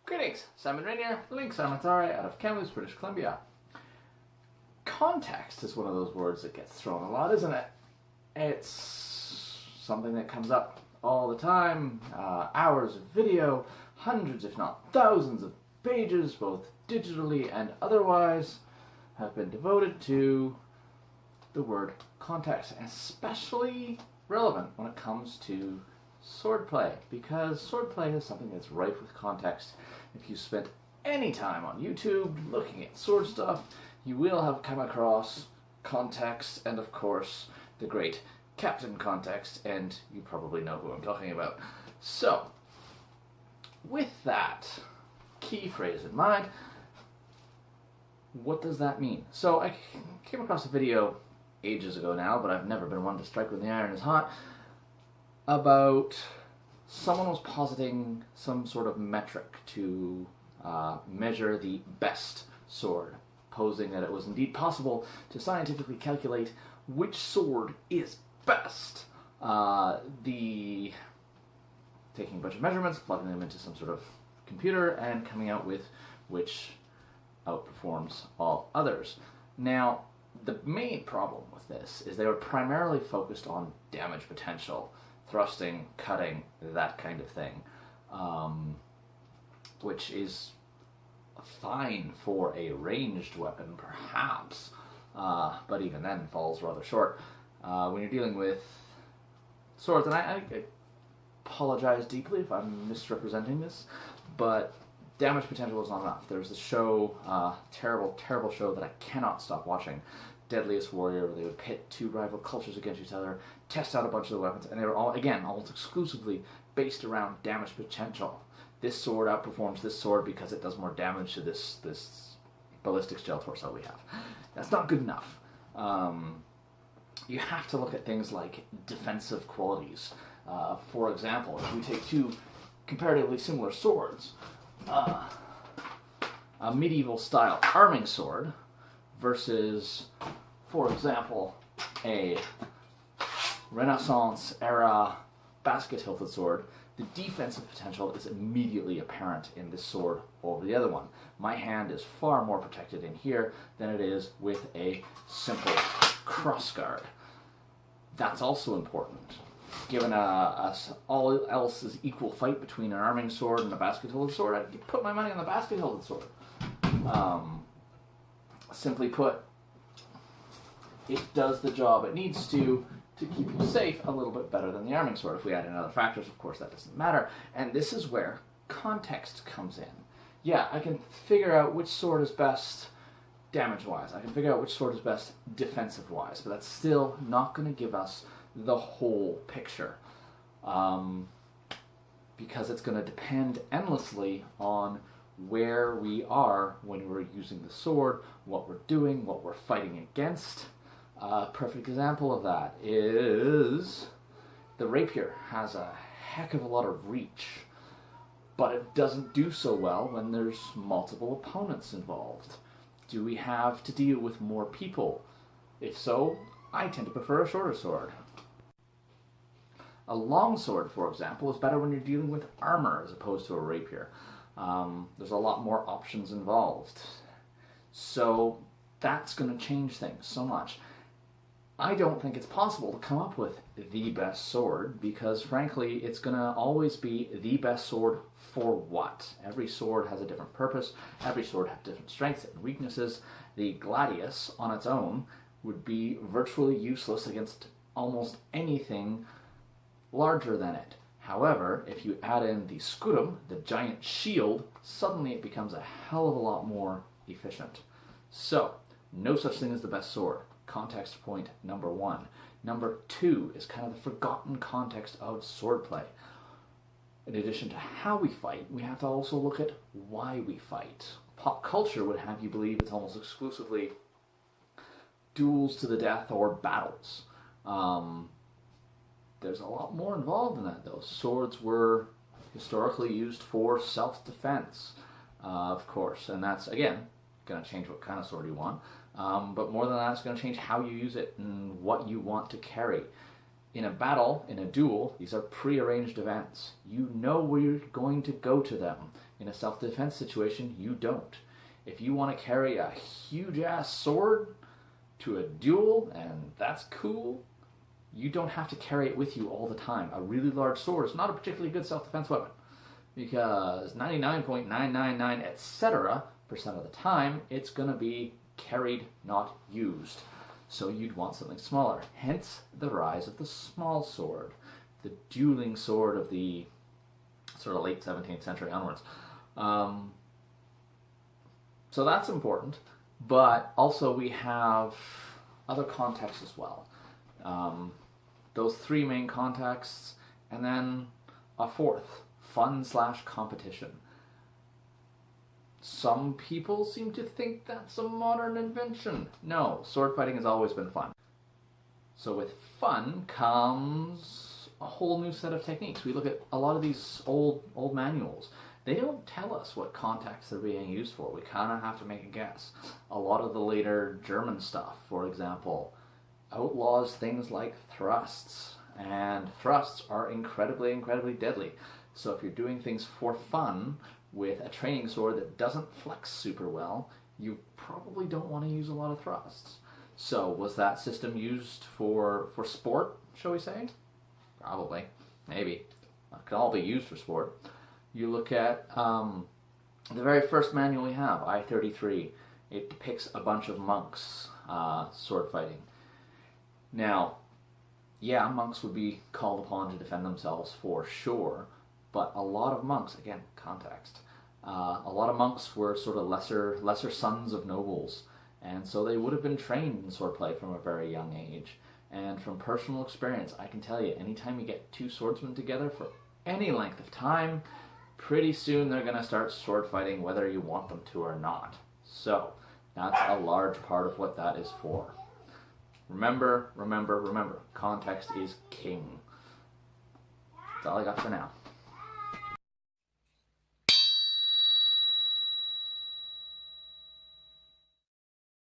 Greetings, Simon Rainier, Link Sarmatare out of Kamloops, British Columbia. Context is one of those words that gets thrown a lot, isn't it? It's something that comes up all the time. Hours of video, hundreds if not thousands of pages, both digitally and otherwise, have been devoted to the word context, especially relevant when it comes to swordplay, because swordplay is something that's rife with context. If you spent any time on YouTube looking at sword stuff, you will have come across context, and of course the great Captain Context, and you probably know who I'm talking about. So, with that key phrase in mind, what does that mean? So I came across a video ages ago now, but I've never been one to strike when the iron is hot, about someone was positing some sort of metric to measure the best sword, posing that it was indeed possible to scientifically calculate which sword is best. Taking a bunch of measurements, plugging them into some sort of computer, and coming out with which outperforms all others. Now, the main problem with this is they were primarily focused on damage potential, thrusting, cutting, that kind of thing, which is fine for a ranged weapon, perhaps, but even then falls rather short. When you're dealing with swords, and I apologize deeply if I'm misrepresenting this, but damage potential is not enough. There's this show, terrible show that I cannot stop watching, Deadliest Warrior, where they would pit two rival cultures against each other, test out a bunch of the weapons, and they were all, again, almost exclusively based around damage potential. This sword outperforms this sword because it does more damage to this ballistics gel torso we have. That's not good enough. You have to look at things like defensive qualities. For example, if we take two comparatively similar swords, a medieval-style arming sword versus, for example, a Renaissance-era basket-hilted sword, the defensive potential is immediately apparent in this sword over the other one. My hand is far more protected in here than it is with a simple crossguard. That's also important. Given all else is equal fight between an arming sword and a basket-hilted sword, I'd put my money on the basket-hilted sword. Simply put, it does the job it needs to keep you safe a little bit better than the arming sword. If we add in other factors, of course, that doesn't matter. And this is where context comes in. Yeah, I can figure out which sword is best damage-wise. I can figure out which sword is best defensive-wise, but that's still not going to give us the whole picture, because it's going to depend endlessly on where we are when we're using the sword, what we're doing, what we're fighting against. A perfect example of that is the rapier. Has a heck of a lot of reach, but it doesn't do so well when there's multiple opponents involved. Do we have to deal with more people? If so, I tend to prefer a shorter sword. A long sword, for example, is better when you're dealing with armor as opposed to a rapier. There's a lot more options involved. So that's going to change things so much. I don't think it's possible to come up with the best sword, because frankly it's going to always be the best sword for what? Every sword has a different purpose. Every sword has different strengths and weaknesses. The gladius on its own would be virtually useless against almost anything larger than it. However, if you add in the scutum, the giant shield, suddenly it becomes a hell of a lot more efficient. So, no such thing as the best sword. Context point number one. Number two is kind of the forgotten context of swordplay. In addition to how we fight, we have to also look at why we fight. Pop culture would have you believe it's almost exclusively duels to the death or battles. There's a lot more involved in that, though. Swords were historically used for self-defense, of course, and that's, again, going to change what kind of sword you want, but more than that, it's going to change how you use it and what you want to carry. In a battle, in a duel, these are pre-arranged events. You know where you're going to go to them. In a self-defense situation, you don't. If you want to carry a huge-ass sword to a duel, and that's cool, you don't have to carry it with you all the time. A really large sword is not a particularly good self-defense weapon, because 99.999 etc. % of the time, it's going to be carried, not used. So you'd want something smaller. Hence the rise of the small sword, the dueling sword of the sort of late 17th century onwards. So that's important, but also we have other contexts as well. Those three main contexts, and then a fourth, fun/competition. Some people seem to think that's a modern invention. No, sword fighting has always been fun. So with fun comes a whole new set of techniques. We look at a lot of these old manuals. They don't tell us what contexts they're being used for. We kind of have to make a guess. A lot of the later German stuff, for example, outlaws things like thrusts. And thrusts are incredibly, incredibly deadly. So if you're doing things for fun with a training sword that doesn't flex super well, you probably don't want to use a lot of thrusts. So was that system used for sport, shall we say? Probably. Maybe. It can all be used for sport. You look at the very first manual we have, I-33. It depicts a bunch of monks sword fighting. Now, yeah, monks would be called upon to defend themselves for sure, but a lot of monks, again, context, a lot of monks were sort of lesser sons of nobles, and so they would have been trained in swordplay from a very young age. And from personal experience, I can tell you, anytime you get two swordsmen together for any length of time, pretty soon they're going to start sword fighting whether you want them to or not. So, that's a large part of what that is for. Remember, context is king. That's all I got for now.